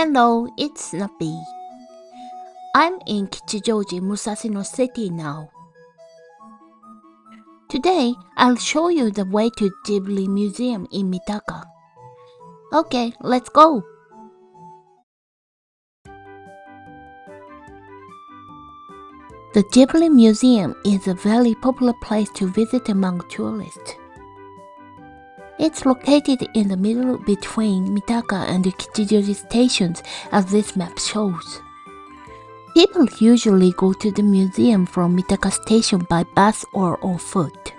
Hello, it's Snappy. I'm in Kichijoji, Musashino City now. Today, I'll show you the way to Ghibli Museum in Mitaka. Okay, let's go! The Ghibli Museum is a very popular place to visit among tourists. It's located in the middle between Mitaka and Kichijoji Stations, as this map shows. People usually go to the museum from Mitaka Station by bus or on foot.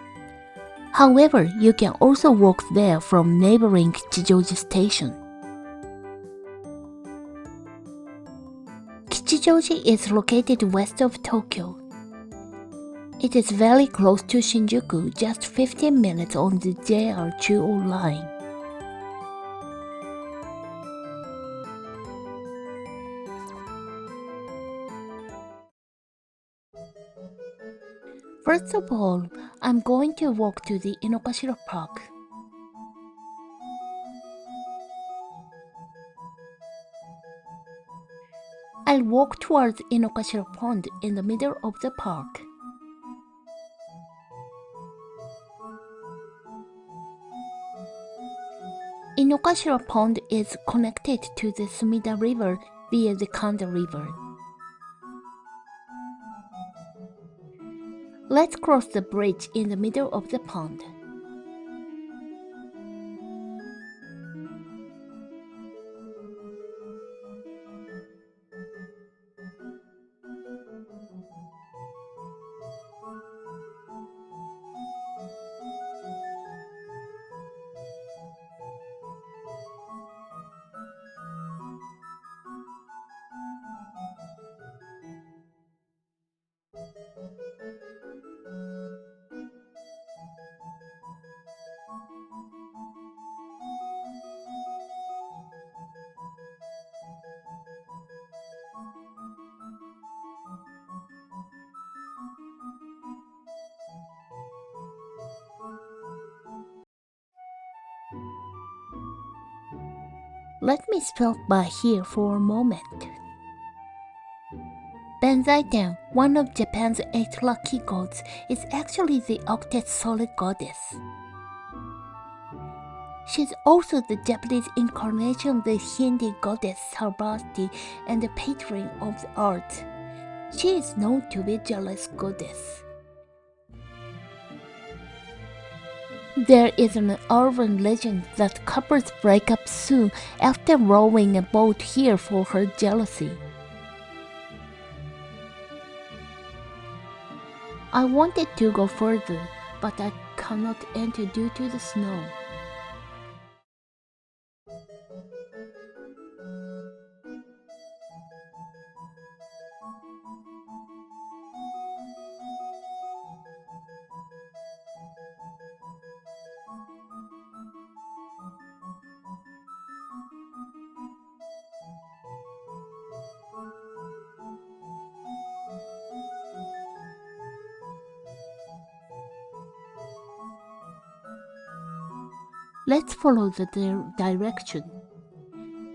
However, you can also walk there from neighboring Kichijoji Station. Kichijoji is located west of Tokyo. It is very close to Shinjuku, just 15 minutes on the JR 20 line. First of all, I'm going to walk to the Inokashira Park. I'll walk towards Inokashira Pond in the middle of the park. Inokashira Pond is connected to the Sumida River via the Kanda River. Let's cross the bridge in the middle of the pond. Let me stop by here for a moment. Benzaiten, one of Japan's 8 lucky gods, is actually the octet solid goddess. She's also the Japanese incarnation of the Hindi goddess Sarvati and the patron of the arts. She is known to be a jealous goddess. There is an urban legend that couples break up soon after rowing a boat here for her jealousy. I wanted to go further, but I cannot enter due to the snow. Let's follow the direction.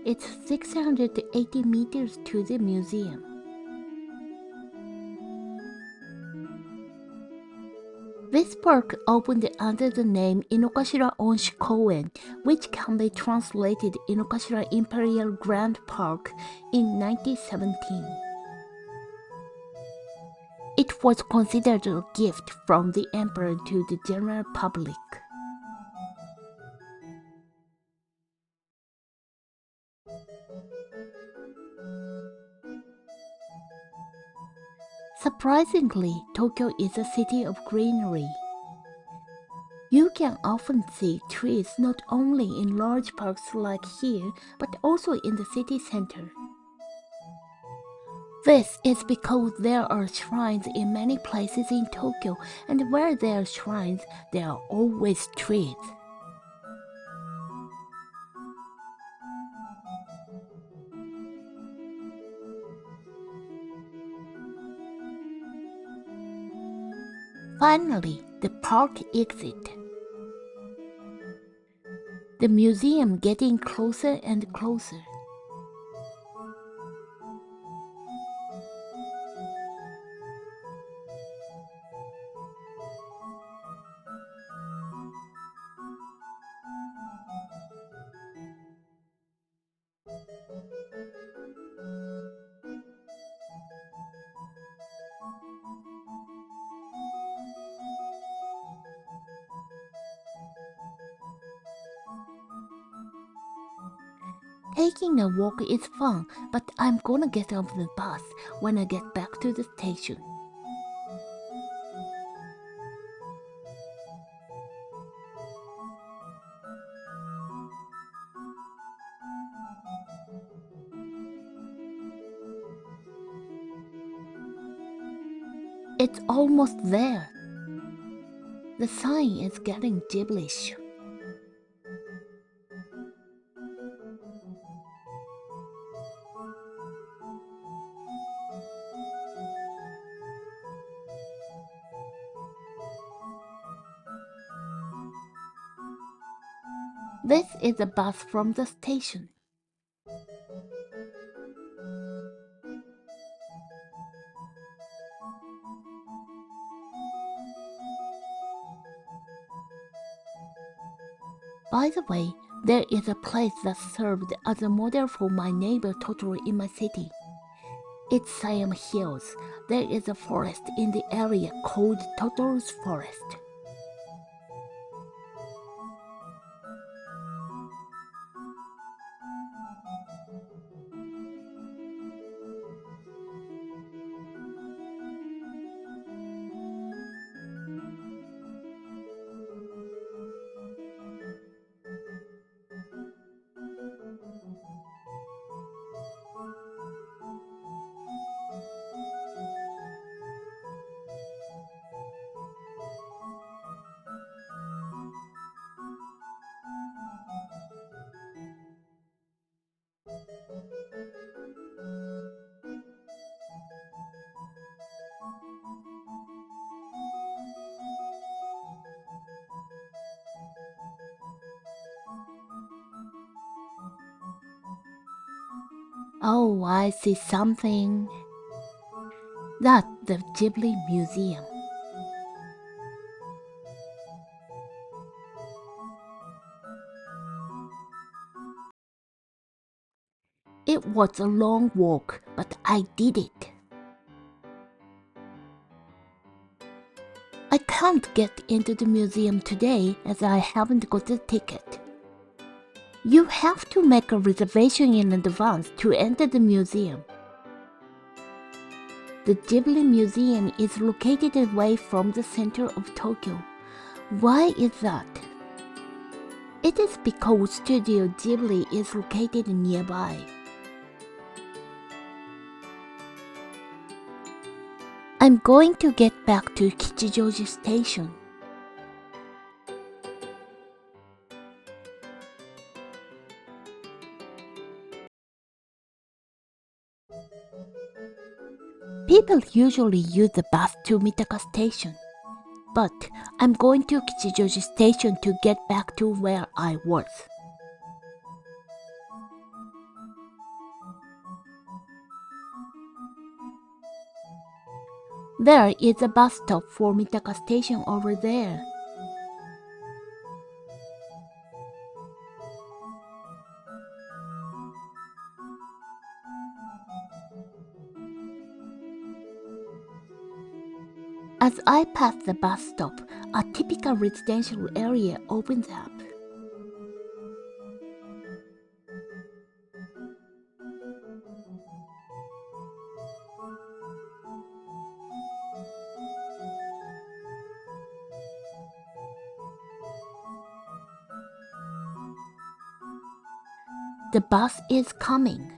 It's 680 meters to the museum. This park opened under the name Inokashira Onshi Koen, which can be translated Inokashira Imperial Grand Park, in 1917. It was considered a gift from the emperor to the general public. Surprisingly, Tokyo is a city of greenery. You can often see trees not only in large parks like here, but also in the city center. This is because there are shrines in many places in Tokyo, and where there are shrines, there are always trees. Finally, the park exit. The museum getting closer and closer. Taking a walk is fun, but I'm gonna get off the bus when I get back to the station. It's almost there. The sign is getting gibberish. This is a bus from the station. By the way, there is a place that served as a model for my neighbor Totoro in my city. It's Siam Hills. There is a forest in the area called Totoro's Forest. Oh, I see something. That's the Ghibli Museum. It was a long walk, but I did it. I can't get into the museum today as I haven't got a ticket. You have to make a reservation in advance to enter the museum. The Ghibli Museum is located away from the center of Tokyo. Why is that? It is because Studio Ghibli is located nearby. I'm going to get back to Kichijoji Station. People usually use the bus to Mitaka Station, but I'm going to Kichijoji Station to get back to where I was. There is a bus stop for Mitaka Station over there. As I pass the bus stop, a typical residential area opens up. The bus is coming.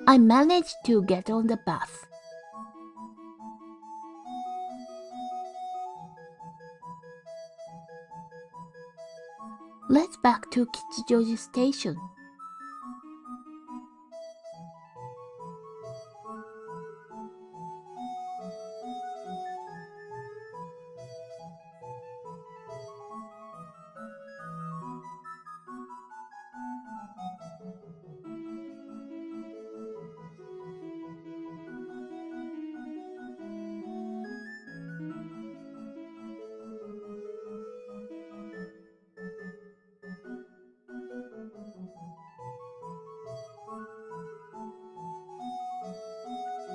I managed to get on the bus. Let's back to Kichijoji Station.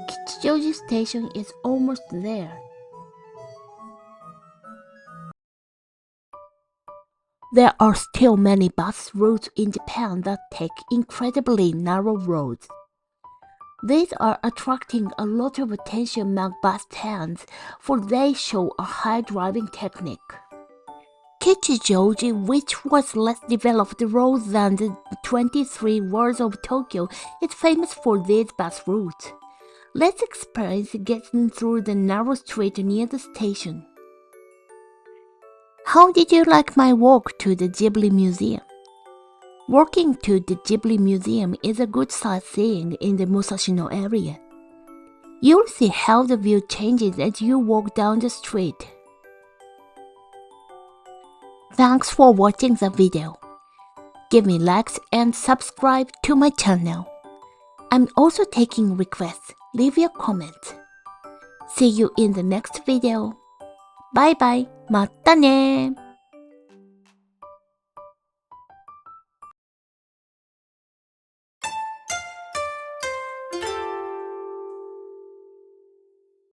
Kichijoji Station is almost there. There are still many bus routes in Japan that take incredibly narrow roads. These are attracting a lot of attention among bus stands, for they show a high driving technique. Kichijoji, which was less developed road than the 23 wards of Tokyo, is famous for these bus routes. Let's experience getting through the narrow street near the station. How did you like my walk to the Ghibli Museum? Walking to the Ghibli Museum is a good sightseeing in the Musashino area. You'll see how the view changes as you walk down the street. Thanks for watching the video. Give me likes and subscribe to my channel. I'm also taking requests. Leave your comments. See you in the next video. Bye bye. またね